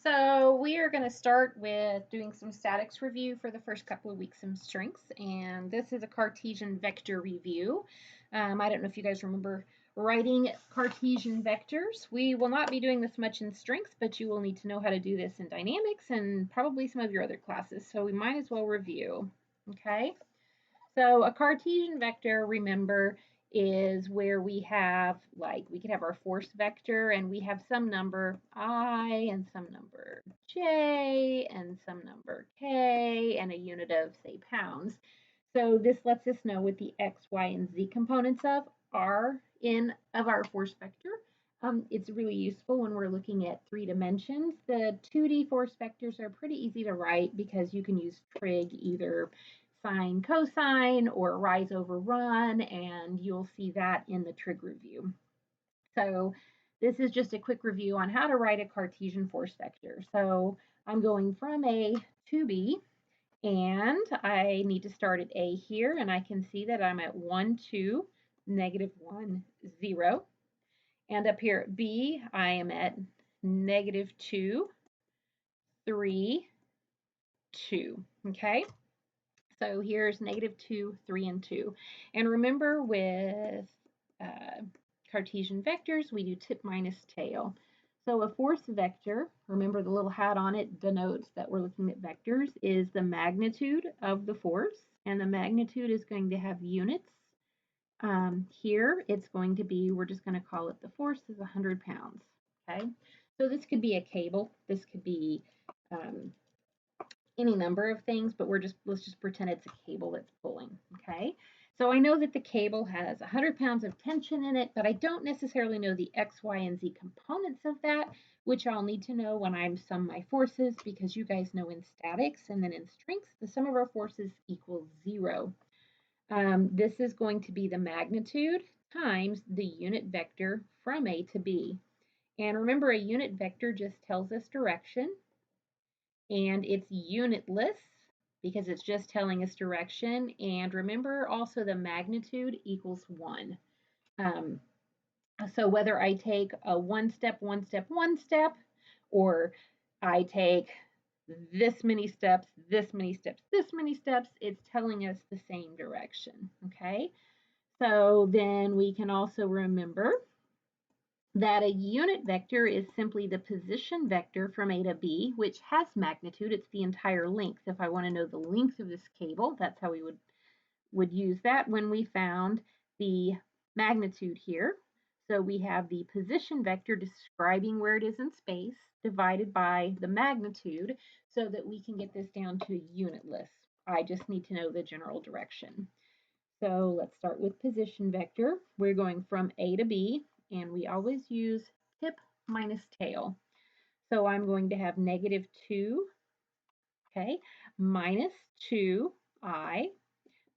So we are going to start with doing some statics review for the first couple of weeks in strengths, and this is a Cartesian vector review. I don't know if you guys remember writing Cartesian vectors. We will not be doing this much in strengths, but you will need to know how to do this in dynamics and probably some of your other classes, so we might as well review. Okay, so a Cartesian vector, remember, is where we have, like, we could have our force vector and we have some number I and some number j and some number k and a unit of, say, pounds. So this lets us know what the x, y, and z components of our force vector. It's really useful when we're looking at 3 dimensions. The 2D force vectors are pretty easy to write because you can use trig, either sine, cosine, or rise over run, and you'll see that in the trig review. So this is just a quick review on how to write a Cartesian force vector. So I'm going from A to B, and I need to start at A here, and I can see that I'm at 1, 2, negative 1, 0. And up here at B, I am at negative 2, 3, 2. Okay? So here's negative 2, 3, and 2. And remember with Cartesian vectors, we do tip minus tail. So a force vector, remember the little hat on it denotes that we're looking at vectors, is the magnitude of the force. And the magnitude is going to have units. Here it's going to be, we're just going to call it the force is 100 pounds. Okay, so this could be a cable. This could be any number of things, but let's just pretend it's a cable that's pulling. Okay, so I know that the cable has 100 pounds of tension in it, but I don't necessarily know the x, y, and z components of that, which I'll need to know when I sum my forces, because you guys know in statics and then in strengths, the sum of our forces equals 0. This is going to be the magnitude times the unit vector from A to B. And remember, a unit vector just tells us direction, and it's unitless because it's just telling us direction. And remember also the magnitude equals 1. So whether I take a one step, or I take this many steps, this many steps, this many steps, it's telling us the same direction. Okay, so then we can also remember that a unit vector is simply the position vector from A to B, which has magnitude. It's the entire length. If I want to know the length of this cable, that's how we would use that when we found the magnitude here. So we have the position vector describing where it is in space divided by the magnitude so that we can get this down to unitless. I just need to know the general direction. So let's start with position vector. We're going from A to B, and we always use tip minus tail. So I'm going to have negative 2, okay, minus 2i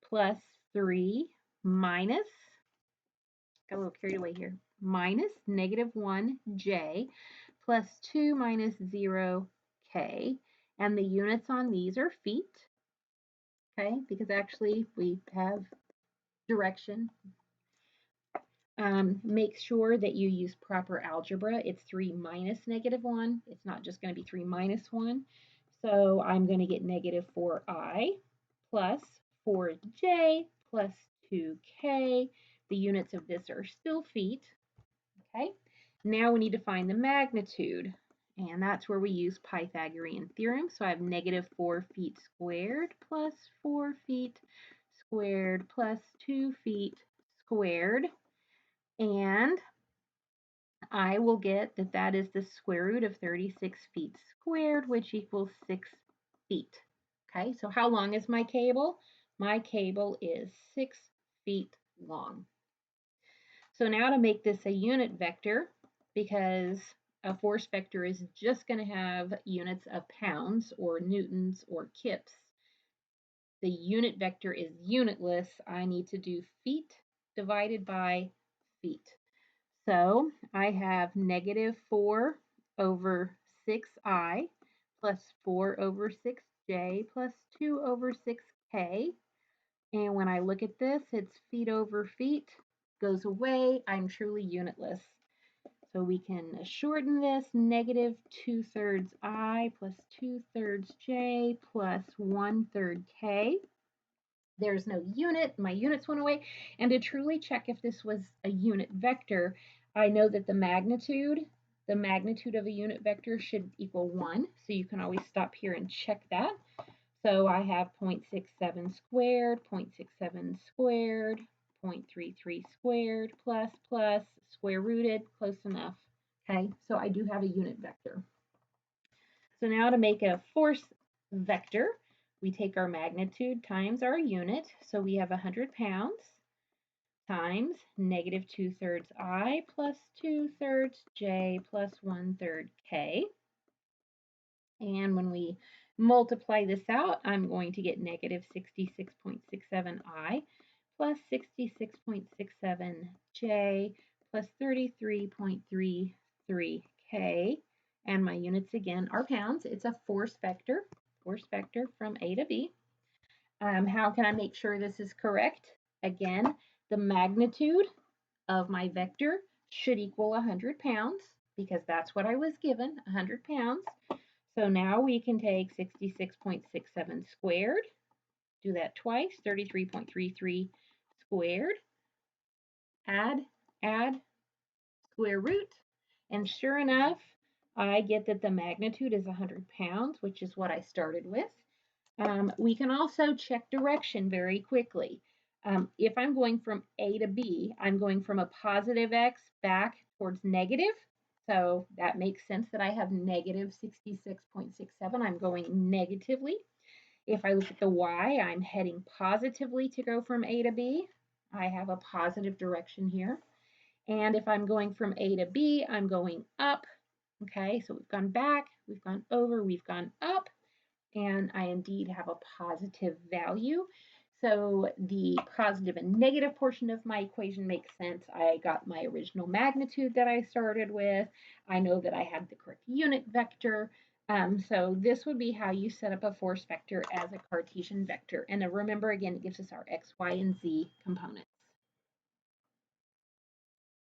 plus 3 minus, got a little carried away here, minus negative 1j plus 2 minus 0k. And the units on these are feet, okay, because actually we have direction. Make sure that you use proper algebra. It's 3 minus negative 1. It's not just going to be 3 minus 1. So I'm going to get negative 4i plus 4j plus 2k. The units of this are still feet. Okay. Now we need to find the magnitude. And that's where we use Pythagorean theorem. So I have negative 4 feet squared plus 4 feet squared plus 2 feet squared. And I will get that that is the square root of 36 feet squared, which equals 6 feet. Okay, so how long is my cable? My cable is 6 feet long. So now to make this a unit vector, because a force vector is just going to have units of pounds or newtons or kips. The unit vector is unitless. I need to do feet divided by feet. So I have negative 4 over 6i plus 4 over 6j plus 2 over 6k. And when I look at this, it's feet over feet, goes away. I'm truly unitless. So we can shorten this, negative 2/3 I plus 2/3 J plus 1/3 K. There's no unit, my units went away. And to truly check if this was a unit vector, I know that the magnitude of a unit vector should equal 1. So you can always stop here and check that. So I have 0.67 squared, 0.67 squared, 0.33 squared, plus, square rooted, close enough. Okay, so I do have a unit vector. So now to make a force vector, we take our magnitude times our unit. So we have 100 pounds times negative 2/3 I plus 2/3 J plus 1/3 K. And when we multiply this out, I'm going to get negative 66.67 I plus 66.67 J plus 33.33 K. And my units again are pounds. It's a force vector from A to B. How can I make sure this is correct? Again, the magnitude of my vector should equal 100 pounds because that's what I was given, 100 pounds. So now we can take 66.67 squared, do that twice, 33.33 squared, add, square root, and sure enough, I get that the magnitude is 100 pounds, which is what I started with. We can also check direction very quickly. If I'm going from A to B, I'm going from a positive x back towards negative. So that makes sense that I have negative 66.67. I'm going negatively. If I look at the y, I'm heading positively to go from A to B. I have a positive direction here. And if I'm going from A to B, I'm going up. Okay, so we've gone back, we've gone over, we've gone up, and I indeed have a positive value. So the positive and negative portion of my equation makes sense. I got my original magnitude that I started with. I know that I had the correct unit vector. So this would be how you set up a force vector as a Cartesian vector. And remember, again, it gives us our x, y, and z components.